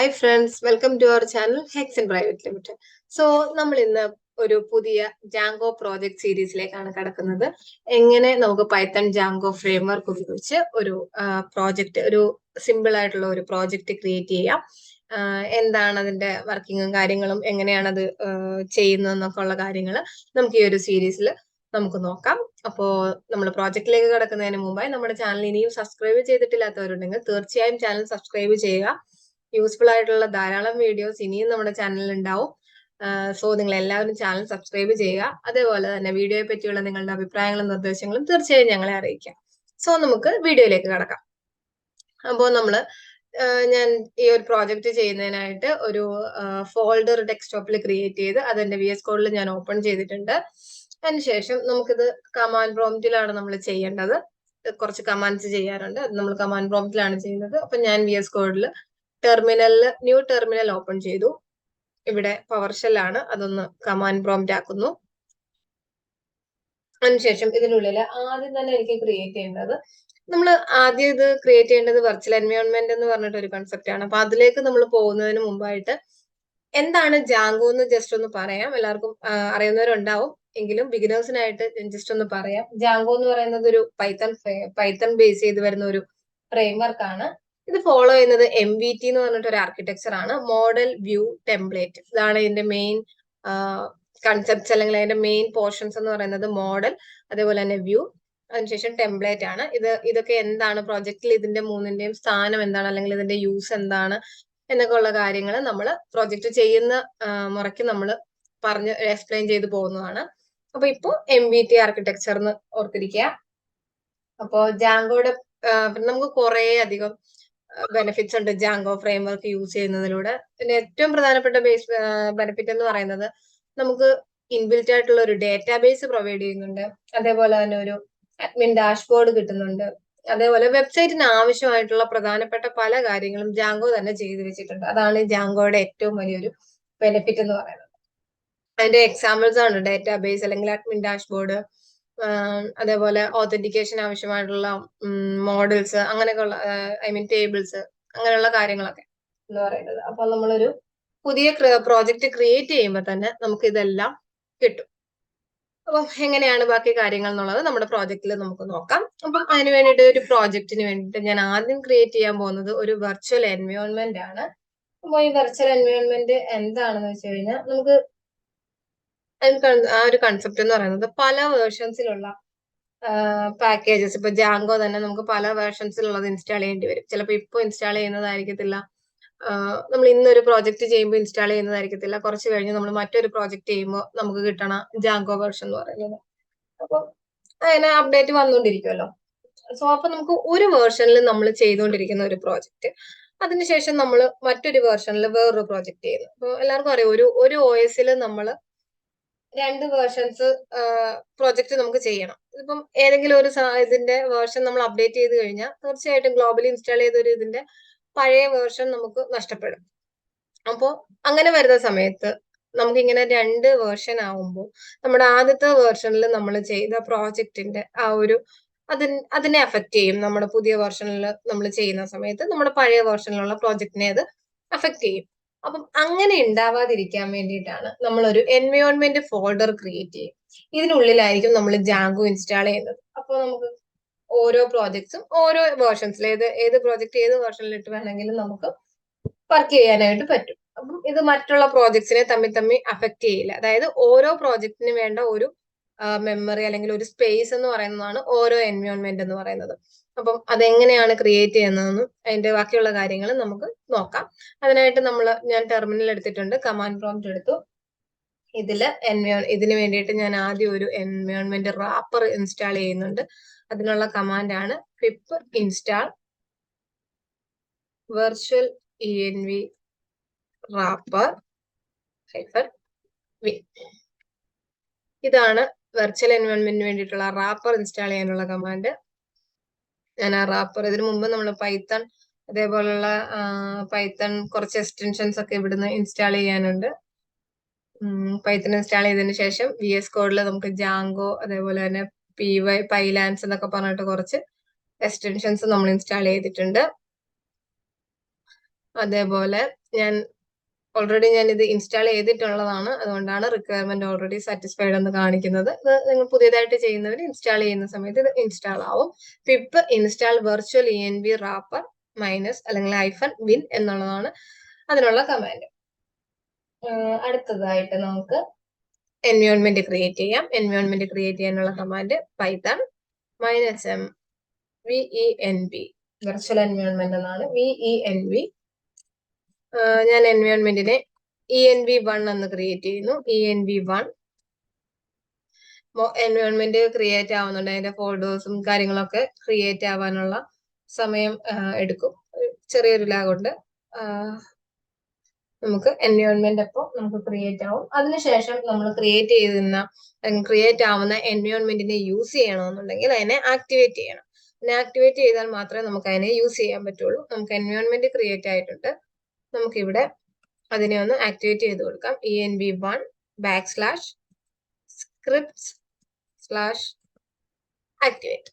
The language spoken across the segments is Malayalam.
Hi friends, welcome to our channel Hexcent Private Limited. So, നമ്മൾ ഇന്ന് ഒരു പുതിയ ജാങ്കോ പ്രോജക്ട് സീരീസിലേക്കാണ് കടക്കുന്നത്. എങ്ങനെ നമുക്ക് പൈത്തൺ ജാങ്കോ ഫ്രെയിംവർക്ക് ഉപയോഗിച്ച് ഒരു പ്രോജക്റ്റ്, ഒരു സിമ്പിൾ ആയിട്ടുള്ള ഒരു പ്രോജക്റ്റ് ക്രിയേറ്റ് ചെയ്യാം. എന്താണ് അതിന്റെ വർക്കിങ്ങും കാര്യങ്ങളും, എങ്ങനെയാണ് അത് ചെയ്യുന്നതെന്നൊക്കെ ഉള്ള കാര്യങ്ങൾ നമുക്ക് ഈ ഒരു സീരീസിൽ നമുക്ക് നോക്കാം. അപ്പോൾ നമ്മൾ പ്രോജക്റ്റിലേക്ക് കടക്കുന്നതിന് മുമ്പായി നമ്മുടെ ചാനൽ ഇനിയും സബ്സ്ക്രൈബ് ചെയ്തിട്ടില്ലാത്തവരുണ്ടെങ്കിൽ തീർച്ചയായും ചാനൽ സബ്സ്ക്രൈബ് ചെയ്യുക. യൂസ്ഫുൾ ആയിട്ടുള്ള ധാരാളം വീഡിയോസ് ഇനിയും നമ്മുടെ ചാനലിൽ ഉണ്ടാവും. സോ നിങ്ങൾ എല്ലാവരും ചാനൽ സബ്സ്ക്രൈബ് ചെയ്യുക. അതേപോലെ തന്നെ വീഡിയോയെ പറ്റിയുള്ള നിങ്ങളുടെ അഭിപ്രായങ്ങളും നിർദ്ദേശങ്ങളും തീർച്ചയായും ഞങ്ങളെ അറിയിക്കാം. സോ നമുക്ക് വീഡിയോയിലേക്ക് കടക്കാം. അപ്പോൾ ഞാൻ ഈ ഒരു പ്രോജക്റ്റ് ചെയ്യുന്നതിനായിട്ട് ഒരു ഫോൾഡർ ഡെസ്ക്ടോപ്പിൽ ക്രിയേറ്റ് ചെയ്ത് അതെന്റെ VS കോഡിൽ ഞാൻ ഓപ്പൺ ചെയ്തിട്ടുണ്ട്. അതിനുശേഷം നമുക്കിത് കമാൻഡ് പ്രോംപ്റ്റിലാണ് നമ്മൾ ചെയ്യേണ്ടത്. കുറച്ച് കമാൻഡ്സ് ചെയ്യാറുണ്ട്, അത് നമ്മൾ കമാൻഡ് പ്രോംപ്റ്റിലാണ് ചെയ്യുന്നത്. അപ്പൊ ഞാൻ VS കോഡിൽ ന്യൂ ടെർമിനൽ ഓപ്പൺ ചെയ്തു. ഇവിടെ പവർഷെൽ ആണ്, അതൊന്ന് കമാൻഡ് പ്രോംപ്റ്റ് ആക്കുന്നു. അതിനുശേഷം ഇതിനുള്ളിൽ ആദ്യം തന്നെ എനിക്ക് ക്രിയേറ്റ് ചെയ്യേണ്ടത്, നമ്മൾ ആദ്യം ഇത് ക്രിയേറ്റ് ചെയ്യേണ്ടത് വെർച്വൽ എൻവയോൺമെന്റ് എന്ന് പറഞ്ഞിട്ട് ഒരു കൺസെപ്റ്റ് ആണ്. അപ്പൊ അതിലേക്ക് നമ്മൾ പോകുന്നതിന് മുമ്പായിട്ട് എന്താണ് ജാങ്കോ എന്ന് ജസ്റ്റ് ഒന്ന് പറയാം. എല്ലാവർക്കും അറിയുന്നവരുണ്ടാവും, എങ്കിലും ബിഗിനേഴ്സിനായിട്ട് ജസ്റ്റ് ഒന്ന് പറയാം. ജാങ്കോ എന്ന് പറയുന്നത് ഒരു പൈത്തൺ ബേസ് ചെയ്ത് വരുന്ന ഒരു ഫ്രെയിംവർക്ക് ആണ്. ഇത് ഫോളോ ചെയ്യുന്നത് MVT എന്ന് പറഞ്ഞിട്ട് ഒരു ആർക്കിടെക്ചർ ആണ്, മോഡൽ വ്യൂ ടെംപ്ലേറ്റ്. ഇതാണ് ഇതിന്റെ മെയിൻ കൺസെപ്റ്റ്സ്, അല്ലെങ്കിൽ അതിന്റെ മെയിൻ പോർഷൻസ് എന്ന് പറയുന്നത് മോഡൽ, അതേപോലെ തന്നെ വ്യൂ, അതിനുശേഷം ടെംപ്ലേറ്റ് ആണ്. ഇതൊക്കെ എന്താണ് പ്രോജക്റ്റിൽ, ഇതിന്റെ മൂന്നിന്റെയും സ്ഥാനം എന്താണ്, അല്ലെങ്കിൽ ഇതിന്റെ യൂസ് എന്താണ് എന്നൊക്കെ ഉള്ള കാര്യങ്ങൾ നമ്മൾ പ്രോജക്റ്റ് ചെയ്യുന്ന മുറയ്ക്ക് നമ്മൾ പറഞ്ഞ് എക്സ്പ്ലെയിൻ ചെയ്ത് പോകുന്നതാണ്. അപ്പൊ ഇപ്പോ MVT ആർക്കിടെക്ചർ എന്ന് ഓർത്തിരിക്കുക. അപ്പോ ജാങ്കോയുടെ നമുക്ക് കുറെ അധികം ബെനിഫിറ്റ്സ് ഉണ്ട് ജാങ്കോ ഫ്രെയിംവർക്ക് യൂസ് ചെയ്യുന്നതിലൂടെ. പിന്നെ ഏറ്റവും പ്രധാനപ്പെട്ട ബെനിഫിറ്റ് എന്ന് പറയുന്നത്, നമുക്ക് ഇൻബിൽറ്റ് ആയിട്ടുള്ള ഒരു ഡേറ്റാബേസ് പ്രൊവൈഡ് ചെയ്യുന്നുണ്ട്. അതേപോലെ തന്നെ ഒരു അഡ്മിൻ ഡാഷ്ബോർഡ് കിട്ടുന്നുണ്ട്. അതേപോലെ വെബ്സൈറ്റിന് ആവശ്യമായിട്ടുള്ള പ്രധാനപ്പെട്ട പല കാര്യങ്ങളും ജാങ്കോ തന്നെ ചെയ്തു വെച്ചിട്ടുണ്ട്. അതാണ് ജാങ്കോയുടെ ഏറ്റവും വലിയൊരു ബെനിഫിറ്റ് എന്ന് പറയുന്നത്. അതിന്റെ എക്സാമ്പിൾസ് ആണ് ഡേറ്റാബേസ്, അല്ലെങ്കിൽ അഡ്മിൻ ഡാഷ്ബോർഡ്, അതേപോലെ ഓതന്റിക്കേഷൻ ആവശ്യമായിട്ടുള്ള മോഡൽസ്, അങ്ങനെയൊക്കെയുള്ള ടേബിൾസ്, അങ്ങനെയുള്ള കാര്യങ്ങളൊക്കെ എന്ന് പറയുന്നത്. അപ്പൊ നമ്മളൊരു പുതിയ പ്രോജക്റ്റ് ക്രിയേറ്റ് ചെയ്യുമ്പോൾ തന്നെ നമുക്ക് ഇതെല്ലാം കിട്ടും. അപ്പം എങ്ങനെയാണ് ബാക്കി കാര്യങ്ങൾ എന്നുള്ളത് നമ്മുടെ പ്രോജക്റ്റിൽ നമുക്ക് നോക്കാം. അപ്പം അതിന് വേണ്ടിയിട്ട് ഒരു പ്രോജക്റ്റിന് വേണ്ടിയിട്ട് ഞാൻ ആദ്യം ക്രിയേറ്റ് ചെയ്യാൻ പോകുന്നത് ഒരു വെർച്വൽ എൻവയോൺമെന്റ് ആണ്. അപ്പൊ ഈ വെർച്വൽ എൻവയോൺമെന്റ് എന്താണെന്ന് വെച്ച് കഴിഞ്ഞാൽ, നമുക്ക് ആ ഒരു കൺസെപ്റ്റ് എന്ന് പറയുന്നത് പല വേർഷൻസിലുള്ള പാക്കേജസ്, ഇപ്പൊ ജാങ്കോ തന്നെ നമുക്ക് പല വേർഷൻസിലുള്ളത് ഇൻസ്റ്റാൾ ചെയ്യേണ്ടി വരും. ചിലപ്പോൾ ഇപ്പൊ ഇൻസ്റ്റാൾ ചെയ്യുന്നതായിരിക്കത്തില്ല, നമ്മൾ ഇന്നൊരു പ്രോജക്റ്റ് ചെയ്യുമ്പോൾ ഇൻസ്റ്റാൾ ചെയ്യുന്നതായിരിക്കത്തില്ല, കുറച്ച് കഴിഞ്ഞ് നമ്മൾ മറ്റൊരു പ്രോജക്റ്റ് ചെയ്യുമ്പോൾ നമുക്ക് കിട്ടണ ജാങ്കോ വേർഷൻ എന്ന് പറയുന്നത്. അപ്പൊ അതിന് അപ്ഡേറ്റ് വന്നുകൊണ്ടിരിക്കുമല്ലോ. സോ അപ്പൊ നമുക്ക് ഒരു വേർഷനിൽ നമ്മൾ ചെയ്തുകൊണ്ടിരിക്കുന്ന ഒരു പ്രോജക്റ്റ്, അതിനുശേഷം നമ്മൾ മറ്റൊരു വേർഷനിൽ വേറൊരു പ്രോജക്റ്റ് ചെയ്യുന്നു. അപ്പൊ എല്ലാവർക്കും അറിയാം, ഒരു OS നമ്മൾ 2 വേർഷൻസ് പ്രോജക്റ്റ് നമുക്ക് ചെയ്യണം. ഇപ്പം ഏതെങ്കിലും ഒരു ഇതിന്റെ വേർഷൻ നമ്മൾ അപ്ഡേറ്റ് ചെയ്ത് കഴിഞ്ഞാൽ തീർച്ചയായിട്ടും ഗ്ലോബലി ഇൻസ്റ്റാൾ ചെയ്ത ഒരു ഇതിന്റെ പഴയ വേർഷൻ നമുക്ക് നഷ്ടപ്പെടും. അപ്പോ അങ്ങനെ വരുന്ന സമയത്ത് നമുക്കിങ്ങനെ 2 വേർഷൻ ആവുമ്പോൾ നമ്മുടെ ആദ്യത്തെ വേർഷനിൽ നമ്മൾ ചെയ്ത പ്രോജക്റ്റിന്റെ ആ ഒരു അതിനെ അഫക്റ്റ് ചെയ്യും. നമ്മുടെ പുതിയ വേർഷനിൽ നമ്മൾ ചെയ്യുന്ന സമയത്ത് നമ്മുടെ പഴയ വേർഷനിലുള്ള പ്രോജക്റ്റിനെ അത് അഫക്റ്റ് ചെയ്യും. അപ്പം അങ്ങനെ ഉണ്ടാവാതിരിക്കാൻ വേണ്ടിയിട്ടാണ് നമ്മളൊരു എൻവയോൺമെന്റ് ഫോൾഡർ ക്രിയേറ്റ് ചെയ്യും. ഇതിനുള്ളിലായിരിക്കും നമ്മൾ ജാങ്കോ ഇൻസ്റ്റാൾ ചെയ്യുന്നത്. അപ്പോൾ നമുക്ക് ഓരോ പ്രോജക്ട്സും ഓരോ വേർഷൻസിൽ ഏത് പ്രോജക്റ്റ് ഏത് വേർഷനിലിട്ട് വേണമെങ്കിലും നമുക്ക് വർക്ക് ചെയ്യാനായിട്ട് പറ്റും. അപ്പം ഇത് മറ്റുള്ള പ്രോജക്ട്സിനെ തമ്മിൽ അഫക്റ്റ് ചെയ്യില്ല. അതായത് ഓരോ പ്രോജക്റ്റിന് വേണ്ട ഒരു മെമ്മറി അല്ലെങ്കിൽ ഒരു സ്പേസ് എന്ന് പറയുന്നതാണ് ഓരോ എൻവയോൺമെന്റ് എന്ന് പറയുന്നത്. അപ്പം അതെങ്ങനെയാണ് ക്രിയേറ്റ് ചെയ്യുന്നതെന്നും അതിന്റെ ബാക്കിയുള്ള കാര്യങ്ങൾ നമുക്ക് നോക്കാം. അതിനായിട്ട് ഞാൻ ടെർമിനൽ എടുത്തിട്ടുണ്ട്, കമാൻഡ് പ്രോംപ്റ്റ് എടുത്തു. ഇതിന് വേണ്ടിയിട്ട് ഞാൻ ആദ്യം ഒരു എൻവയോൺമെന്റ് റാപ്പർ ഇൻസ്റ്റാൾ ചെയ്യുന്നുണ്ട്. അതിനുള്ള കമാൻഡ് ആണ് pip install virtual env wrapper -v. ഇതാണ് വെർച്വൽ എൻവയോൺമെന്റിന് വേണ്ടിയിട്ടുള്ള റാപ്പർ ഇൻസ്റ്റാൾ ചെയ്യാനുള്ള കമാൻഡ്. ഞാൻ ആ റാപ്പർ, ഇതിനു മുമ്പ് നമ്മൾ പൈത്തൺ, അതേപോലുള്ള പൈത്തൺ കുറച്ച് എക്സ്റ്റൻഷൻസ് ഒക്കെ ഇവിടുന്ന് ഇൻസ്റ്റാൾ ചെയ്യാനുണ്ട്. പൈത്തൺ ഇൻസ്റ്റാൾ ചെയ്തതിന് ശേഷം VS കോഡിൽ നമുക്ക് ജാങ്കോ, അതേപോലെ തന്നെ പൈലാൻസ് എന്നൊക്കെ പറഞ്ഞിട്ട് കുറച്ച് എക്സ്റ്റൻഷൻസ് നമ്മൾ ഇൻസ്റ്റാൾ ചെയ്തിട്ടുണ്ട്. അതേപോലെ ഞാൻ ഓൾറെഡി ഞാൻ ഇത് ഇൻസ്റ്റാൾ ചെയ്തിട്ടുള്ളതാണ്. അതുകൊണ്ടാണ് റിക്വയർമെന്റ് ഓൾറെഡി സാറ്റിസ്ഫൈഡ് എന്ന് കാണിക്കുന്നത്. ഇത് നിങ്ങൾ പുതിയതായിട്ട് ചെയ്യുന്നവർ ഇൻസ്റ്റാൾ ചെയ്യുന്ന സമയത്ത് ഇത് ഇൻസ്റ്റാൾ ആവും. Pip install virtual env wrapper minus അല്ലെങ്കിൽ -win എന്നുള്ളതാണ് അതിനുള്ള കമാൻഡ്. അടുത്തതായിട്ട് നമുക്ക് എൻവയോൺമെന്റ് ക്രിയേറ്റ് ചെയ്യാം. എൻവയോൺമെന്റ് ക്രിയേറ്റ് ചെയ്യാനുള്ള command python -m venv virtual environment എന്നാണ്. venv ഞാൻ എൻവയോൺമെന്റിനെ env1 എന്ന് ക്രിയേറ്റ് ചെയ്യുന്നു. env1 എൻവയോൺമെന്റ് ക്രിയേറ്റ് ആവുന്നുണ്ട്. അതിന്റെ ഫോൾഡേഴ്സും കാര്യങ്ങളൊക്കെ ക്രിയേറ്റ് ആവാനുള്ള സമയം എടുക്കും. ചെറിയൊരു ലാഗ് ഉണ്ട്. നമുക്ക് എൻവയോൺമെന്റ് അപ്പോൾ നമുക്ക് ക്രിയേറ്റ് ആവും. അതിനുശേഷം നമ്മൾ ക്രിയേറ്റ് ആവുന്ന എൻവയോൺമെന്റിനെ യൂസ് ചെയ്യണമെന്നുണ്ടെങ്കിൽ അതിനെ ആക്ടിവേറ്റ് ചെയ്യണം. അതിനെ ആക്ടിവേറ്റ് ചെയ്താൽ മാത്രമേ നമുക്ക് അതിനെ യൂസ് ചെയ്യാൻ പറ്റുള്ളൂ. നമുക്ക് എൻവയോൺമെന്റ് ക്രിയേറ്റ് ആയിട്ടുണ്ട്. നമുക്കിവിടെ അതിനെ ഒന്ന് ആക്ടിവേറ്റ് ചെയ്ത് കൊടുക്കാം. env1 /scripts/activate.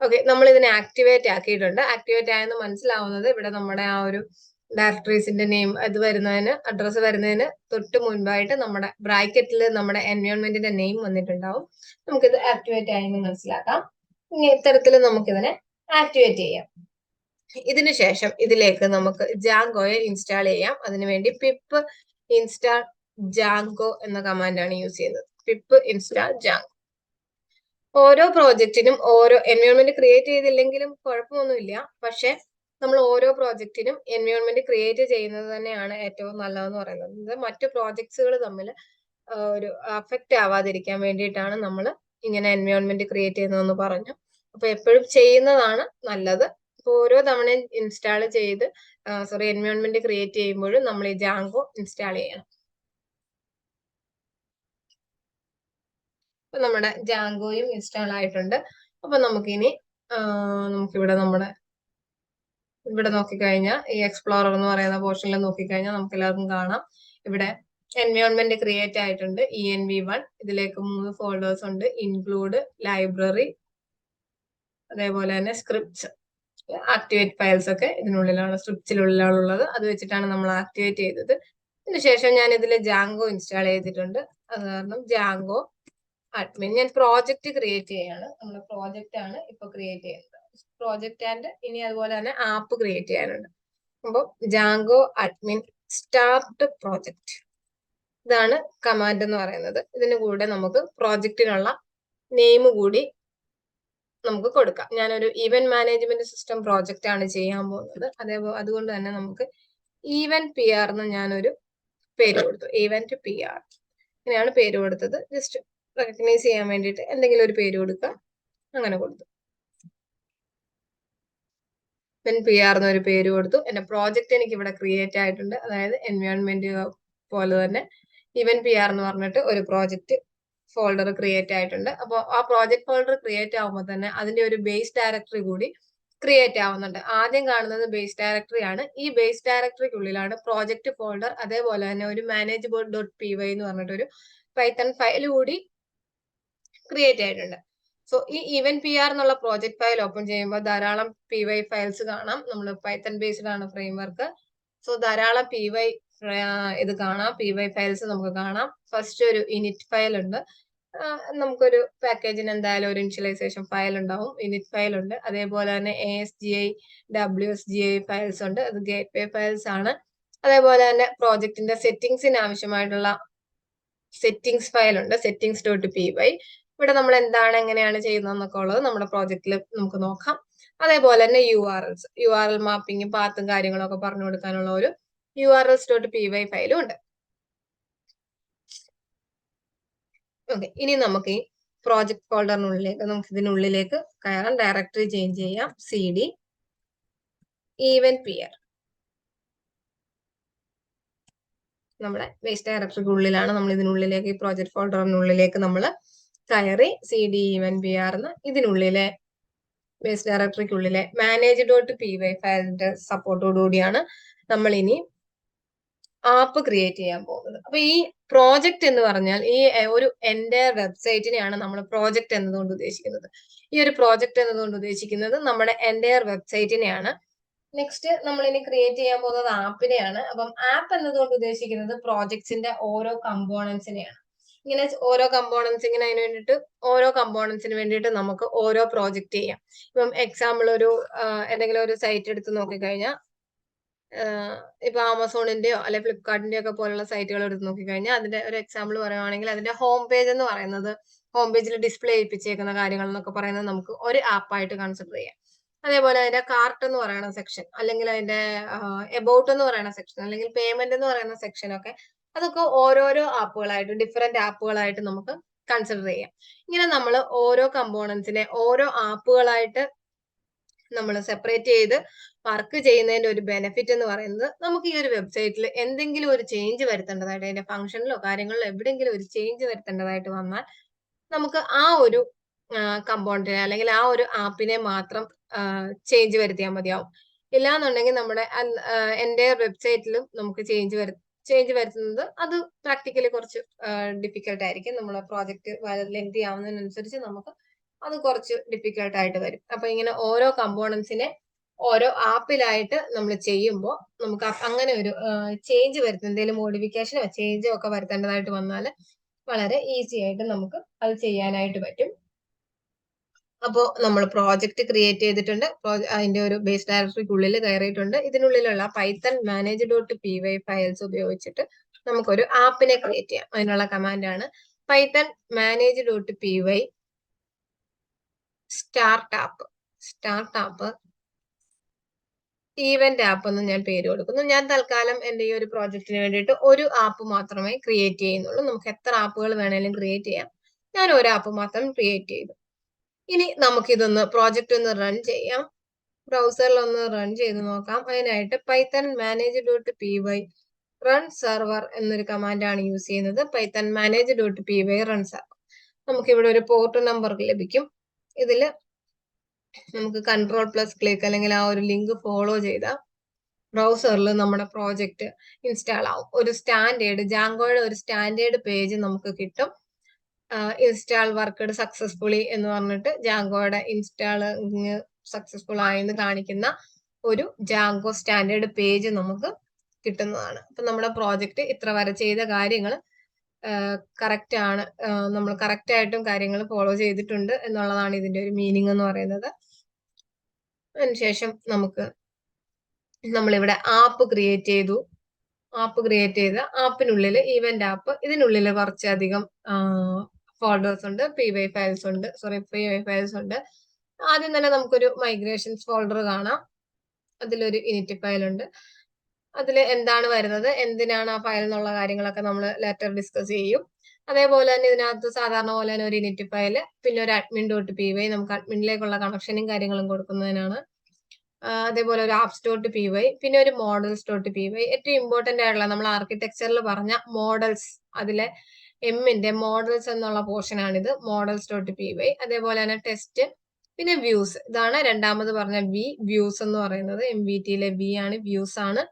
ഓക്കെ, നമ്മൾ ഇതിനെ ആക്ടിവേറ്റ് ആക്കിയിട്ടുണ്ട്. ആക്ടിവേറ്റ് ആയെന്ന് മനസ്സിലാവുന്നത് ഇവിടെ നമ്മുടെ ആ ഒരു ഡയറക്ടറീസിന്റെ നെയിം അഡ്രസ്സ് വരുന്നതിന് തൊട്ട് മുൻപായിട്ട് നമ്മുടെ ബ്രാക്കറ്റിൽ നമ്മുടെ എൻവയോൺമെന്റിന്റെ നെയിം വന്നിട്ടുണ്ടാവും. നമുക്കിത് ആക്ടിവേറ്റ് ആയെന്ന് മനസ്സിലാക്കാം. ഇനി ഇത്തരത്തിൽ നമുക്കിതിനെ ആക്ടിവേറ്റ് ചെയ്യാം. ഇതിനു ശേഷം ഇതിലേക്ക് നമുക്ക് ജാങ്കോയെ ഇൻസ്റ്റാൾ ചെയ്യാം. അതിനുവേണ്ടി പിപ്പ് ഇൻസ്റ്റാൾ ജാങ്കോ എന്ന കമാൻഡാണ് യൂസ് ചെയ്യുന്നത്. Pip install Django. ഓരോ പ്രോജക്റ്റിനും ഓരോ എൻവയോൺമെന്റ് ക്രിയേറ്റ് ചെയ്തില്ലെങ്കിലും കുഴപ്പമൊന്നുമില്ല. പക്ഷെ നമ്മൾ ഓരോ പ്രോജക്റ്റിനും എൻവയോൺമെന്റ് ക്രിയേറ്റ് ചെയ്യുന്നത് തന്നെയാണ് ഏറ്റവും നല്ലതെന്ന് പറയുന്നത്. മറ്റു പ്രോജക്ട്സുകൾ തമ്മിൽ ഒരു അഫക്റ്റ് ആവാതിരിക്കാൻ വേണ്ടിയിട്ടാണ് നമ്മൾ ഇങ്ങനെ എൻവയോൺമെന്റ് ക്രിയേറ്റ് ചെയ്യുന്നതെന്ന് പറഞ്ഞു. അപ്പൊ എപ്പോഴും ചെയ്യുന്നതാണ് നല്ലത്. അപ്പൊ ഓരോ തവണയും എൻവയോൺമെന്റ് ക്രിയേറ്റ് ചെയ്യുമ്പോഴും നമ്മൾ ഈ ജാങ്കോ ഇൻസ്റ്റാൾ ചെയ്യണം. അപ്പൊ നമ്മുടെ ജാങ്കോയും ഇൻസ്റ്റാൾ ആയിട്ടുണ്ട്. അപ്പൊ നമുക്കിനി നമുക്കിവിടെ ഇവിടെ നോക്കിക്കഴിഞ്ഞാൽ ഈ എക്സ്പ്ലോറർ എന്ന് പറയുന്ന പോർഷനിൽ നോക്കിക്കഴിഞ്ഞാൽ നമുക്ക് എല്ലാവർക്കും കാണാം ഇവിടെ എൻവയോൺമെന്റ് ക്രിയേറ്റ് ആയിട്ടുണ്ട്. env1 ഇതിലേക്ക് 3 ഫോൾഡേഴ്സ് ഉണ്ട്. ഇൻക്ലൂഡ്, ലൈബ്രറി, അതേപോലെ തന്നെ സ്ക്രിപ്റ്റ്സ്, ആക്ടിവേറ്റ് ഫയൽസ് ഒക്കെ ഇതിനുള്ളിലാണ്, സ്ക്രിപ്റ്റ്സിനുള്ളിലാണ് ഉള്ളത്. അത് വെച്ചിട്ടാണ് നമ്മൾ ആക്ടിവേറ്റ് ചെയ്തത്. അതിനുശേഷം ഞാൻ ഇതിൽ ജാങ്കോ ഇൻസ്റ്റാൾ ചെയ്തിട്ടുണ്ട്. അത് കാരണം ജാങ്കോ അഡ്മിൻ ഞാൻ പ്രോജക്റ്റ് ക്രിയേറ്റ് ചെയ്യാണ്. നമ്മുടെ പ്രോജക്റ്റ് ആണ് ഇപ്പൊ ക്രിയേറ്റ് ചെയ്യുന്നത്. പ്രോജക്റ്റ് ആൻഡ് ഇനി അതുപോലെ തന്നെ ആപ്പ് ക്രിയേറ്റ് ചെയ്യാനുണ്ട്. അപ്പോൾ ജാങ്കോ അഡ്മിൻ സ്റ്റാർട്ട് പ്രോജക്റ്റ്, ഇതാണ് കമാൻഡ് എന്ന് പറയുന്നത്. ഇതിന് കൂടെ നമുക്ക് പ്രോജക്റ്റിനുള്ള നെയിം കൂടി നമുക്ക് കൊടുക്കാം. ഞാനൊരു ഈവന്റ് മാനേജ്മെന്റ് സിസ്റ്റം പ്രോജക്റ്റ് ആണ് ചെയ്യാൻ പോകുന്നത്. അതുകൊണ്ട് തന്നെ നമുക്ക് ഈവന്റ് PR എന്ന് ഞാനൊരു പേര് കൊടുത്തു. ഈവന്റ് PR ഇങ്ങനെയാണ് പേര് കൊടുത്തത്. ജസ്റ്റ് റെക്കഗ്നൈസ് ചെയ്യാൻ വേണ്ടിയിട്ട് എന്തെങ്കിലും ഒരു പേര് കൊടുക്കുക. അങ്ങനെ കൊടുത്തു. PR എന്നൊരു പേര് കൊടുത്തു. എന്റെ പ്രോജക്റ്റ് എനിക്ക് ഇവിടെ ക്രിയേറ്റ് ആയിട്ടുണ്ട്. അതായത് എൻവയോൺമെന്റ് പോലെ തന്നെ ഈവന്റ് PR എന്ന് പറഞ്ഞിട്ട് ഒരു പ്രോജക്റ്റ് ഫോൾഡർ ക്രിയേറ്റ് ആയിട്ടുണ്ട്. അപ്പോൾ ആ പ്രോജക്റ്റ് ഫോൾഡർ ക്രിയേറ്റ് ആവുമ്പോൾ തന്നെ അതിന്റെ ഒരു ബേസ് ഡയറക്ടറി കൂടി ക്രിയേറ്റ് ആവുന്നുണ്ട്. ആദ്യം കാണുന്നത് ബേസ് ഡയറക്ടറി ആണ്. ഈ ബേസ് ഡയറക്ടറിക്കുള്ളിലാണ് പ്രോജക്റ്റ് ഫോൾഡർ, അതേപോലെ തന്നെ ഒരു manageboard.py എന്ന് പറഞ്ഞിട്ടൊരു പൈത്തൺ ഫയൽ കൂടി ക്രിയേറ്റ് ആയിട്ടുണ്ട്. സോ ഈ ഈവന്റ് PR എന്നുള്ള പ്രോജക്റ്റ് ഫയൽ ഓപ്പൺ ചെയ്യുമ്പോൾ ധാരാളം PY ഫയൽസ് കാണാം. നമ്മൾ പൈത്തൺ ബേസ്ഡ് ആണ് ഫ്രെയിംവർക്ക്. സോ ധാരാളം ഇത് കാണാം. PY ഫയൽസ് നമുക്ക് കാണാം. ഫസ്റ്റ് ഒരു ഇനിറ്റ് ഫയൽ ഉണ്ട്. നമുക്കൊരു പാക്കേജിന് എന്തായാലും ഒരു ഇനിഷ്യലൈസേഷൻ ഫയൽ ഉണ്ടാവും. ഇനിറ്റ് ഫയൽ ഉണ്ട്. അതേപോലെ തന്നെ ASGI, WSGI ഫയൽസ് ഉണ്ട്. അത് ഗേറ്റ്വേ ഫയൽസ് ആണ്. അതേപോലെ തന്നെ പ്രോജക്റ്റിന്റെ സെറ്റിംഗ്സിന് ആവശ്യമായിട്ടുള്ള സെറ്റിംഗ്സ് ഫയൽ ഉണ്ട്. settings.py. ഇവിടെ നമ്മൾ എന്താണ് എങ്ങനെയാണ് ചെയ്യുന്നതെന്നൊക്കെ ഉള്ളത് നമ്മുടെ പ്രോജക്റ്റിൽ നമുക്ക് നോക്കാം. അതേപോലെ തന്നെ URL മാപ്പിംഗും പാത്തും കാര്യങ്ങളൊക്കെ പറഞ്ഞു കൊടുക്കാനുള്ള ഒരു urls.py ഫയലും ഉണ്ട്. ഓക്കെ, ഇനി നമുക്ക് ഈ പ്രോജക്റ്റ് ഫോൾഡറിനുള്ളിലേക്ക് ഇതിനുള്ളിലേക്ക് കയറാൻ ഡയറക്ടറി ചേഞ്ച് ചെയ്യാം. CD event PR നമ്മുടെ ബേസ് ഡയറക്ടറിക്ക് ഉള്ളിലാണ്. നമ്മൾ ഇതിനുള്ളിലേക്ക് ഈ പ്രോജക്റ്റ് ഫോൾഡറിനുള്ളിലേക്ക് നമ്മൾ കയറി CD event PR എന്ന് ഇതിനുള്ളിലെ ബേസ് ഡയറക്ടറിക്കുള്ളിലെ manage.py ഫയലിന്റെ സപ്പോർട്ടോടുകൂടിയാണ് നമ്മൾ ഇനി ആപ്പ് ക്രിയേറ്റ് ചെയ്യാൻ പോകുന്നത്. അപ്പൊ ഈ പ്രോജക്റ്റ് എന്ന് പറഞ്ഞാൽ ഈ ഒരു എൻ്റെ വെബ്സൈറ്റിനെയാണ് നമ്മൾ പ്രോജക്റ്റ് എന്നതുകൊണ്ട് ഉദ്ദേശിക്കുന്നത്. ഈ ഒരു പ്രോജക്റ്റ് എന്നതുകൊണ്ട് ഉദ്ദേശിക്കുന്നത് നമ്മുടെ എൻ്റെ വെബ്സൈറ്റിനെയാണ്. നെക്സ്റ്റ് നമ്മൾ ഇനി ക്രിയേറ്റ് ചെയ്യാൻ പോകുന്നത് ആപ്പിനെയാണ്. അപ്പം ആപ്പ് എന്നതുകൊണ്ട് ഉദ്ദേശിക്കുന്നത് പ്രോജക്ട്സിന്റെ ഓരോ കമ്പോണൻസിനെയാണ്. ഇങ്ങനെ ഓരോ കമ്പോണൻസ് ഇങ്ങനെ അതിന് വേണ്ടിയിട്ട് ഓരോ കമ്പോണൻസിന് വേണ്ടിയിട്ട് നമുക്ക് ഓരോ പ്രോജക്റ്റ് ചെയ്യാം. ഇപ്പം എക്സാമ്പിൾ ഒരു എന്തെങ്കിലും ഒരു സൈറ്റ് എടുത്ത് നോക്കിക്കഴിഞ്ഞാൽ ഇപ്പൊ ആമസോണിന്റെയോ അല്ലെ ഫ്ലിപ്കാർട്ടിന്റെയോ ഒക്കെ പോലുള്ള സൈറ്റുകൾ എടുത്ത് നോക്കിക്കഴിഞ്ഞാൽ അതിന്റെ ഒരു എക്സാമ്പിൾ പറയുവാണെങ്കിൽ അതിന്റെ ഹോം പേജ് എന്ന് പറയുന്നത് ഹോം പേജിൽ ഡിസ്പ്ലേ ചെയ്യിപ്പിച്ചേക്കുന്ന കാര്യങ്ങൾ എന്നൊക്കെ പറയുന്നത് നമുക്ക് ഒരു ആപ്പായിട്ട് കൺസിഡർ ചെയ്യാം. അതേപോലെ അതിന്റെ കാർട്ട് എന്ന് പറയുന്ന സെക്ഷൻ, അല്ലെങ്കിൽ അതിന്റെ എബൌട്ട് എന്ന് പറയുന്ന സെക്ഷൻ, അല്ലെങ്കിൽ പേയ്മെന്റ് എന്ന് പറയുന്ന സെക്ഷൻ ഒക്കെ അതൊക്കെ ഓരോരോ ആപ്പുകളായിട്ട് ഡിഫറെന്റ് ആപ്പുകളായിട്ട് നമുക്ക് കൺസിഡർ ചെയ്യാം. ഇങ്ങനെ നമ്മൾ ഓരോ കമ്പോണൻസിനെ ഓരോ ആപ്പുകളായിട്ട് നമ്മൾ സെപ്പറേറ്റ് ചെയ്ത് വർക്ക് ചെയ്യുന്നതിന്റെ ഒരു ബെനിഫിറ്റ് എന്ന് പറയുന്നത് നമുക്ക് ഈ ഒരു വെബ്സൈറ്റിൽ എന്തെങ്കിലും ഒരു ചേഞ്ച് വരുത്തേണ്ടതായിട്ട് അതിന്റെ ഫംഗ്ഷനിലോ കാര്യങ്ങളിലോ എവിടെയെങ്കിലും ഒരു ചേഞ്ച് വരുത്തേണ്ടതായിട്ട് വന്നാൽ നമുക്ക് ആ ഒരു കമ്പോണന്റിനെ അല്ലെങ്കിൽ ആ ഒരു ആപ്പിനെ മാത്രം ചേഞ്ച് വരുത്തിയാൽ മതിയാവും. ഇല്ലാന്നുണ്ടെങ്കിൽ നമ്മുടെ എന്റെ വെബ്സൈറ്റിലും നമുക്ക് ചേഞ്ച് വരുത്തുന്നത് അത് പ്രാക്ടിക്കലി കുറച്ച് ഡിഫിക്കൽട്ട് ആയിരിക്കും. നമ്മളെ പ്രോജക്റ്റ് ലെങ്തി ആവുന്നതിനനുസരിച്ച് നമുക്ക് അത് കുറച്ച് ഡിഫിക്കൽട്ട് ആയിട്ട് വരും. അപ്പൊ ഇങ്ങനെ ഓരോ കമ്പോണൻസിനെ ഓരോ ആപ്പിലായിട്ട് നമ്മൾ ചെയ്യുമ്പോൾ നമുക്ക് അങ്ങനെ ഒരു ചേഞ്ച് വരുത്തുന്ന എന്തെങ്കിലും മോഡിഫിക്കേഷനോ ചേഞ്ചോ ഒക്കെ വരുത്തേണ്ടതായിട്ട് വന്നാൽ വളരെ ഈസി ആയിട്ട് നമുക്ക് അത് ചെയ്യാനായിട്ട് പറ്റും. അപ്പോൾ നമ്മൾ പ്രോജക്റ്റ് ക്രിയേറ്റ് ചെയ്തിട്ടുണ്ട്. അതിന്റെ ഒരു ബേസ് ഡയറക്ടറിക്കുള്ളിൽ കയറിയിട്ടുണ്ട്. ഇതിനുള്ളിലുള്ള പൈത്തൺ manage.py ഫയൽസ് ഉപയോഗിച്ചിട്ട് നമുക്കൊരു ആപ്പിനെ ക്രിയേറ്റ് ചെയ്യാം. അതിനുള്ള കമാൻഡാണ് Python manage.py start app event app എന്ന് ഞാൻ പേര് കൊടുക്കുന്നു. ഞാൻ തൽക്കാലം എന്റെ ഈ ഒരു പ്രോജക്റ്റിന് വേണ്ടിയിട്ട് ഒരു ആപ്പ് മാത്രമേ ക്രിയേറ്റ് ചെയ്യുന്നുള്ളൂ. നമുക്ക് എത്ര ആപ്പുകൾ വേണേലും ക്രിയേറ്റ് ചെയ്യാം. ഞാൻ ഒരു ആപ്പ് മാത്രം ക്രിയേറ്റ് ചെയ്തു. ഇനി നമുക്കിതൊന്ന് പ്രോജക്റ്റ് ഒന്ന് റൺ ചെയ്യാം. ബ്രൗസറിൽ ഒന്ന് റൺ ചെയ്ത് നോക്കാം. അതിനായിട്ട് പൈത്തൺ manage.py റൺ സെർവർ എന്നൊരു കമാൻഡാണ് യൂസ് ചെയ്യുന്നത്. Python manage.py run server. നമുക്കിവിടെ ഒരു പോർട്ട് നമ്പർ ലഭിക്കും. ഇതിൽ നമുക്ക് Ctrl+ക്ലിക്ക് അല്ലെങ്കിൽ ആ ഒരു ലിങ്ക് ഫോളോ ചെയ്ത ബ്രൗസറിൽ നമ്മുടെ പ്രോജക്റ്റ് ഇൻസ്റ്റാൾ ആവും. ഒരു സ്റ്റാൻഡേർഡ് ജാങ്കോയുടെ ഒരു സ്റ്റാൻഡേർഡ് പേജ് നമുക്ക് കിട്ടും. ഇൻസ്റ്റാൾ വർക്ക്ഡ് സക്സസ്ഫുള്ളി എന്ന് പറഞ്ഞിട്ട് ജാങ്കോയുടെ ഇൻസ്റ്റാളിങ് സക്സസ്ഫുൾ ആയെന്ന് കാണിക്കുന്ന ഒരു ജാങ്കോ സ്റ്റാൻഡേർഡ് പേജ് നമുക്ക് കിട്ടുന്നതാണ്. അപ്പൊ നമ്മുടെ പ്രോജക്റ്റ് ഇത്ര വരെ ചെയ്ത കാര്യങ്ങൾ കറക്റ്റ് ആണ്, നമ്മൾ കറക്റ്റ് ആയിട്ടും കാര്യങ്ങൾ ഫോളോ ചെയ്തിട്ടുണ്ട് എന്നുള്ളതാണ് ഇതിന്റെ ഒരു മീനിങ് എന്ന് പറയുന്നത്. അതിനുശേഷം നമ്മളിവിടെ ആപ്പ് ക്രിയേറ്റ് ചെയ്തു. ആപ്പിനുള്ളിൽ ഈവന്റ് ആപ്പ്, ഇതിനുള്ളിൽ കുറച്ചധികം ഫോൾഡേഴ്സ് ഉണ്ട്, PY ഫയൽസ് ഉണ്ട്. ആദ്യം തന്നെ നമുക്കൊരു മൈഗ്രേഷൻസ് ഫോൾഡർ കാണാം. അതിലൊരു ഇനിറ്റ് ഫയൽ ഉണ്ട്. അതിൽ എന്താണ് വരുന്നത്, എന്തിനാണ് ആ ഫയൽ എന്നുള്ള കാര്യങ്ങളൊക്കെ നമ്മൾ ലേറ്റർ ഡിസ്കസ് ചെയ്യും. അതേപോലെ തന്നെ ഇതിനകത്ത് സാധാരണ പോലെ തന്നെ ഒരു ഇനിറ്റ് ഫയൽ, പിന്നെ ഒരു admin.py നമുക്ക് അഡ്മിനിലേക്കുള്ള കണക്ഷനും കാര്യങ്ങളും കൊടുക്കുന്നതിനാണ്. അതേപോലെ ഒരു apps.py, പിന്നെ ഒരു models.py. ഏറ്റവും ഇമ്പോർട്ടന്റ് ആയിട്ടുള്ള നമ്മൾ ആർക്കിടെക്ചറിൽ പറഞ്ഞ മോഡൽസ്, അതിലെ എമ്മിന്റെ മോഡൽസ് എന്നുള്ള പോർഷൻ ആണിത്, models.py. അതേപോലെ തന്നെ ടെസ്റ്റ്, പിന്നെ വ്യൂസ്. ഇതാണ് രണ്ടാമത് പറഞ്ഞ വ്യൂസ് എന്ന് പറയുന്നത്. MVTയിലെ ആണ്, വ്യൂസ് ആണ്.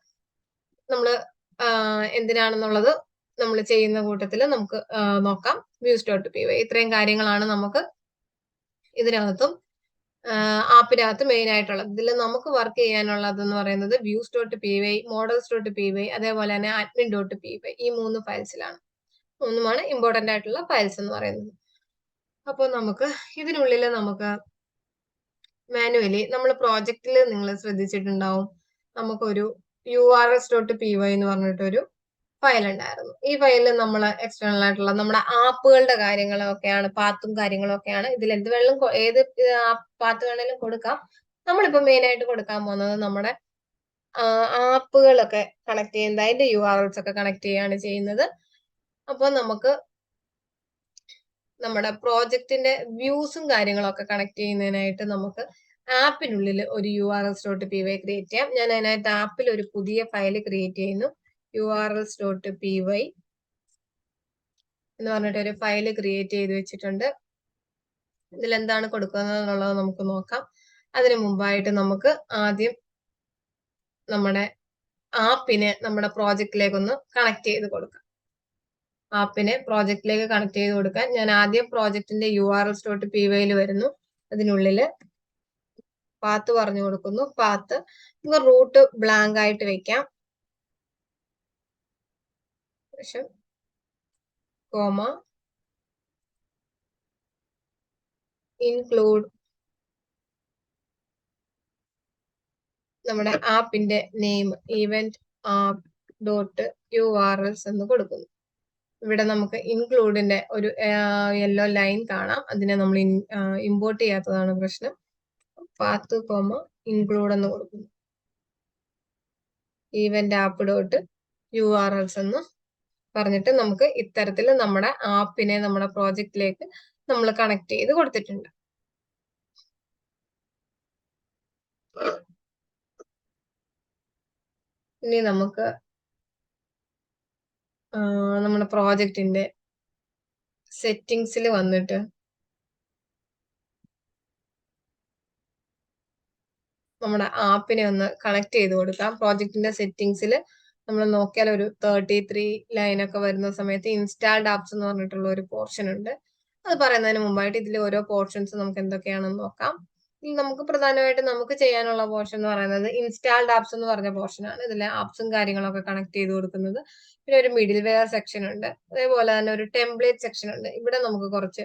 നമ്മൾ എന്തിനാണെന്നുള്ളത് നമ്മൾ ചെയ്യുന്ന കൂട്ടത്തിൽ നമുക്ക് നോക്കാം. views.py. ഇത്രയും കാര്യങ്ങളാണ് നമുക്ക് ഇതിനകത്തും ആപ്പിനകത്ത് മെയിൻ ആയിട്ടുള്ളത്. ഇതിൽ നമുക്ക് വർക്ക് ചെയ്യാനുള്ളത് എന്ന് പറയുന്നത് views.py, models.py, അതേപോലെ തന്നെ admin.py. ഈ 3 ഫയൽസിലാണ്. 3 ഇമ്പോർട്ടന്റ് ആയിട്ടുള്ള ഫയൽസ് എന്ന് പറയുന്നത്. അപ്പോൾ നമുക്ക് ഇതിനുള്ളിൽ നമുക്ക് മാനുവലി നമ്മൾ പ്രോജക്റ്റിൽ നിങ്ങൾ ശ്രദ്ധിച്ചിട്ടുണ്ടാവും, നമുക്കൊരു urls.py എന്ന് പറഞ്ഞിട്ടൊരു ഫയൽ ഉണ്ടായിരുന്നു. ഈ ഫയലിൽ നമ്മൾ എക്സ്റ്റേണൽ ആയിട്ടുള്ള നമ്മുടെ ആപ്പുകളുടെ കാര്യങ്ങളൊക്കെയാണ്, പാത്തും കാര്യങ്ങളും ഒക്കെയാണ്. ഇതിൽ ഏത് പാത്ത് വേണേലും കൊടുക്കാം. നമ്മളിപ്പോ മെയിൻ ആയിട്ട് കൊടുക്കാൻ പോകുന്നത് നമ്മുടെ ആപ്പുകളൊക്കെ കണക്ട് ചെയ്യുന്നത്, അതിന്റെ URLs ഒക്കെ കണക്ട് ചെയ്യാണ് ചെയ്യുന്നത്. അപ്പൊ നമുക്ക് നമ്മുടെ പ്രോജക്റ്റിന്റെ വ്യൂസും കാര്യങ്ങളൊക്കെ കണക്ട് ചെയ്യുന്നതിനായിട്ട് നമുക്ക് ആപ്പിനുള്ളിൽ ഒരു urls.py ക്രിയേറ്റ് ചെയ്യാം. ഞാൻ അതിനായിട്ട് ആപ്പിൽ ഒരു പുതിയ ഫയൽ ക്രിയേറ്റ് ചെയ്യുന്നു. urls.py എന്ന് പറഞ്ഞിട്ട് ഒരു ഫയൽ ക്രിയേറ്റ് ചെയ്ത് വെച്ചിട്ടുണ്ട്. ഇതിൽ എന്താണ് കൊടുക്കുന്നത് എന്നുള്ളത് നമുക്ക് നോക്കാം. അതിനു മുമ്പായിട്ട് നമുക്ക് ആദ്യം നമ്മുടെ ആപ്പിനെ നമ്മുടെ പ്രോജക്റ്റിലേക്ക് ഒന്ന് കണക്ട് ചെയ്ത് കൊടുക്കാം. ആപ്പിനെ പ്രോജക്റ്റിലേക്ക് കണക്ട് ചെയ്ത് കൊടുക്കാൻ ഞാൻ ആദ്യം പ്രോജക്റ്റിന്റെ urls.py വരുന്നു. അതിനുള്ളിൽ പാത്ത് പറഞ്ഞു കൊടുക്കുന്നു. പാത്ത് നമുക്ക് റൂട്ട് ബ്ലാങ്ക് ആയിട്ട് വെക്കാം. ശേഷം കോമ ഇൻക്ലൂഡ് നമ്മുടെ ആപ്പിന്റെ നെയിം event-app.urls എന്ന് കൊടുക്കുന്നു. ഇവിടെ നമുക്ക് ഇൻക്ലൂഡിന്റെ ഒരു യെല്ലോ ലൈൻ കാണാം. അതിനെ നമ്മൾ ഇമ്പോർട്ട് ചെയ്യാത്തതാണ് പ്രശ്നം. പാത്ത് കോമ ഇൻക്ലൂഡ് എന്ന് കൊടുക്കുന്നു. event-app.urls എന്ന് പറഞ്ഞിട്ട് നമുക്ക് ഇത്തരത്തിൽ നമ്മുടെ ആപ്പിനെ നമ്മുടെ പ്രോജക്റ്റിലേക്ക് നമ്മൾ കണക്ട് ചെയ്ത് കൊടുത്തിട്ടുണ്ട്. ഇനി നമുക്ക് നമ്മുടെ പ്രോജക്റ്റിന്റെ സെറ്റിംഗ്സിൽ വന്നിട്ട് നമ്മുടെ ആപ്പിനെ ഒന്ന് കണക്ട് ചെയ്ത് കൊടുക്കാം. പ്രോജക്റ്റിന്റെ സെറ്റിംഗ്സിൽ നമ്മൾ നോക്കിയാൽ ഒരു 33 ലൈൻ ഒക്കെ വരുന്ന സമയത്ത് ഇൻസ്റ്റാൾഡ് ആപ്സ് എന്ന് പറഞ്ഞിട്ടുള്ള ഒരു പോർഷൻ ഉണ്ട്. അത് പറയുന്നതിന് മുമ്പായിട്ട് ഇതിൽ ഓരോ പോർഷൻസ് നമുക്ക് എന്തൊക്കെയാണെന്ന് നോക്കാം. ഇതിൽ നമുക്ക് പ്രധാനമായിട്ട് നമുക്ക് ചെയ്യാനുള്ള പോർഷൻ എന്ന് പറയുന്നത് ഇൻസ്റ്റാൾഡ് ആപ്സ് എന്ന് പറഞ്ഞ പോർഷൻ ആണ്. ഇതിലെ ആപ്സും കാര്യങ്ങളൊക്കെ കണക്ട് ചെയ്ത് കൊടുക്കുന്നത്. പിന്നെ ഒരു മിഡിൽ വെയർ സെക്ഷൻ ഉണ്ട്. അതേപോലെ തന്നെ ഒരു ടെംപ്ലേറ്റ് സെക്ഷൻ ഉണ്ട്. ഇവിടെ നമുക്ക് കുറച്ച്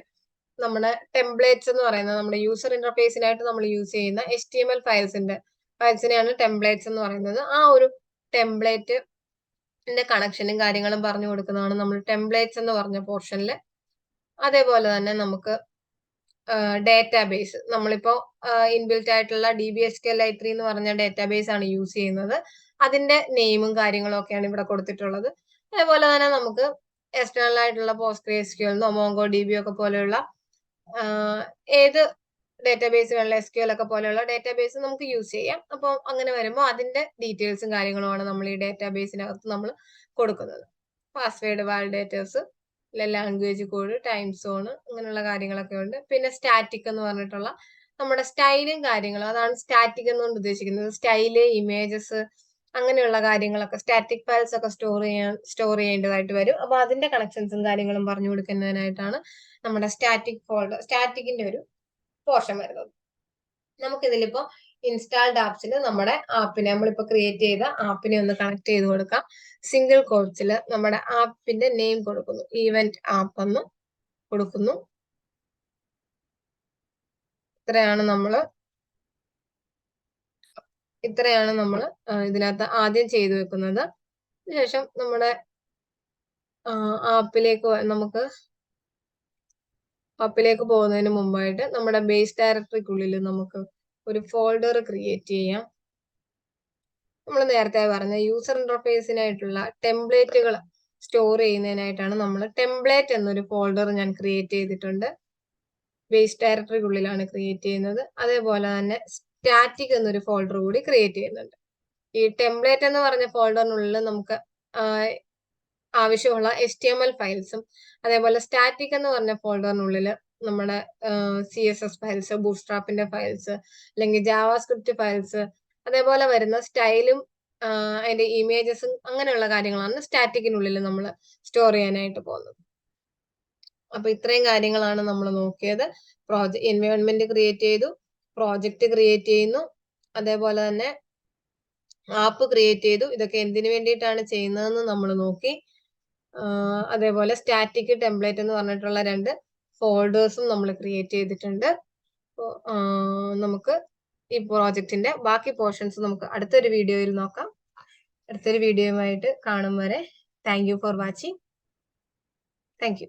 നമ്മുടെ ടെംപ്ലേറ്റ്സ് എന്ന് പറയുന്നത് നമ്മുടെ യൂസർ ഇന്റർഫേസിനായിട്ട് നമ്മൾ യൂസ് ചെയ്യുന്ന HTML ഫയൽസിനെയാണ് ടെംപ്ലേറ്റ്സ് എന്ന് പറയുന്നത്. ആ ഒരു ടെംപ്ലേറ്റിന്റെ കണക്ഷനും കാര്യങ്ങളും പറഞ്ഞു കൊടുക്കുന്നതാണ് നമ്മൾ ടെംപ്ലേറ്റ്സ് എന്ന് പറഞ്ഞ പോർഷനിൽ. അതേപോലെ തന്നെ നമുക്ക് ഡേറ്റാബേസ്, നമ്മളിപ്പോ ഇൻബിൽറ്റ് ആയിട്ടുള്ള DBSQLi3 എന്ന് പറഞ്ഞ ഡേറ്റാബേസ് ആണ് യൂസ് ചെയ്യുന്നത്. അതിന്റെ നെയിമും കാര്യങ്ങളും ഒക്കെയാണ് ഇവിടെ കൊടുത്തിട്ടുള്ളത്. അതേപോലെ തന്നെ നമുക്ക് എക്സ്റ്റേണൽ ആയിട്ടുള്ള PostgreSQL, MongoDB ഒക്കെ പോലെയുള്ള ഏത് ഡേറ്റാബേസ് വേണമെങ്കിലും SQL ഒക്കെ പോലെയുള്ള ഡേറ്റാബേസ് നമുക്ക് യൂസ് ചെയ്യാം. അപ്പോൾ അങ്ങനെ വരുമ്പോൾ അതിന്റെ ഡീറ്റെയിൽസും കാര്യങ്ങളുമാണ് നമ്മൾ ഈ ഡേറ്റാബേസിനകത്ത് നമ്മൾ കൊടുക്കുന്നത്. Password, validators, language code, time zone, അങ്ങനെയുള്ള കാര്യങ്ങളൊക്കെ ഉണ്ട്. പിന്നെ സ്റ്റാറ്റിക് എന്ന് പറഞ്ഞിട്ടുള്ള നമ്മുടെ സ്റ്റൈലും കാര്യങ്ങളും, അതാണ് സ്റ്റാറ്റിക് എന്നുകൊണ്ട് ഉദ്ദേശിക്കുന്നത്. സ്റ്റൈല്, ഇമേജസ്, അങ്ങനെയുള്ള കാര്യങ്ങളൊക്കെ സ്റ്റാറ്റിക് ഫയൽസ് ഒക്കെ സ്റ്റോർ ചെയ്യേണ്ടതായിട്ട് വരും. അപ്പൊ അതിന്റെ കണക്ഷൻസും കാര്യങ്ങളും പറഞ്ഞു കൊടുക്കുന്നതിനായിട്ടാണ് നമ്മുടെ സ്റ്റാറ്റിക്കിന്റെ ഒരു പോർഷൻ വരുന്നത്. നമുക്കിതിലിപ്പോ ഇൻസ്റ്റാൾഡ് ആപ്സിൽ നമ്മുടെ ആപ്പിനെ, നമ്മളിപ്പോ ക്രിയേറ്റ് ചെയ്ത ആപ്പിനെ ഒന്ന് കണക്ട് ചെയ്ത് കൊടുക്കാം. സിംഗിൾ കോട്ട്സിൽ നമ്മുടെ ആപ്പിന്റെ നെയിം കൊടുക്കുന്നു, ഈവന്റ് ആപ്പ് എന്ന് കൊടുക്കുന്നു. ഇത്രയാണ് നമ്മൾ ഇതിനകത്ത് ആദ്യം ചെയ്തു വെക്കുന്നത്. ശേഷം നമ്മുടെ ആപ്പിലേക്ക് പോകുന്നതിന് മുമ്പായിട്ട് നമ്മുടെ ബേസ് ഡയറക്ടറിക്കുള്ളിൽ നമുക്ക് ഒരു ഫോൾഡർ ക്രിയേറ്റ് ചെയ്യാം. നമ്മൾ നേരത്തെ പറഞ്ഞ യൂസർ ഇന്റർഫേസിനായിട്ടുള്ള ടെംപ്ലേറ്റുകൾ സ്റ്റോർ ചെയ്യുന്നതിനായിട്ടാണ് നമ്മൾ ടെംപ്ലേറ്റ് എന്നൊരു ഫോൾഡർ ഞാൻ ക്രിയേറ്റ് ചെയ്തിട്ടുണ്ട്. ബേസ് ഡയറക്ടറിക്കുള്ളിലാണ് ക്രിയേറ്റ് ചെയ്യുന്നത്. അതേപോലെ തന്നെ സ്റ്റാറ്റിക് എന്നൊരു ഫോൾഡർ കൂടി ക്രിയേറ്റ് ചെയ്യുന്നുണ്ട്. ഈ ടെംപ്ലേറ്റ് എന്ന് പറഞ്ഞ ഫോൾഡറിനുള്ളിൽ നമുക്ക് ആവശ്യമുള്ള HTML ഫയൽസും, അതേപോലെ സ്റ്റാറ്റിക് എന്ന് പറഞ്ഞ ഫോൾഡറിനുള്ളിൽ നമ്മുടെ CSS ഫയൽസ്, ബൂട്ട്സ്ട്രാപ്പിന്റെ ഫയൽസ്, അല്ലെങ്കിൽ ജാവാസ്ക്രിപ്റ്റ് ഫയൽസ്, അതേപോലെ വരുന്ന സ്റ്റൈലും അതിന്റെ ഇമേജസും, അങ്ങനെയുള്ള കാര്യങ്ങളാണ് സ്റ്റാറ്റിക്കിനുള്ളിൽ നമ്മൾ സ്റ്റോർ ചെയ്യാനായിട്ട് പോകുന്നത്. അപ്പൊ ഇത്രയും കാര്യങ്ങളാണ് നമ്മൾ നോക്കിയത്. എൻവയോൺമെന്റ് ക്രിയേറ്റ് ചെയ്തു, പ്രോജക്റ്റ് ക്രിയേറ്റ് ചെയ്യുന്നു, അതേപോലെ തന്നെ ആപ്പ് ക്രിയേറ്റ് ചെയ്തു. ഇതൊക്കെ എന്തിനു വേണ്ടിയിട്ടാണ് ചെയ്യുന്നതെന്ന് നമ്മൾ നോക്കി. അതേപോലെ സ്റ്റാറ്റിക്, ടെംപ്ലേറ്റ് എന്ന് പറഞ്ഞിട്ടുള്ള 2 ഫോൾഡേഴ്സും നമ്മൾ ക്രിയേറ്റ് ചെയ്തിട്ടുണ്ട്. നമുക്ക് ഈ പ്രോജക്റ്റിന്റെ ബാക്കി പോർഷൻസ് നമുക്ക് അടുത്തൊരു വീഡിയോയിൽ നോക്കാം. അടുത്തൊരു വീഡിയോയുമായിട്ട് കാണും വരെ thank you for watching. Thank you.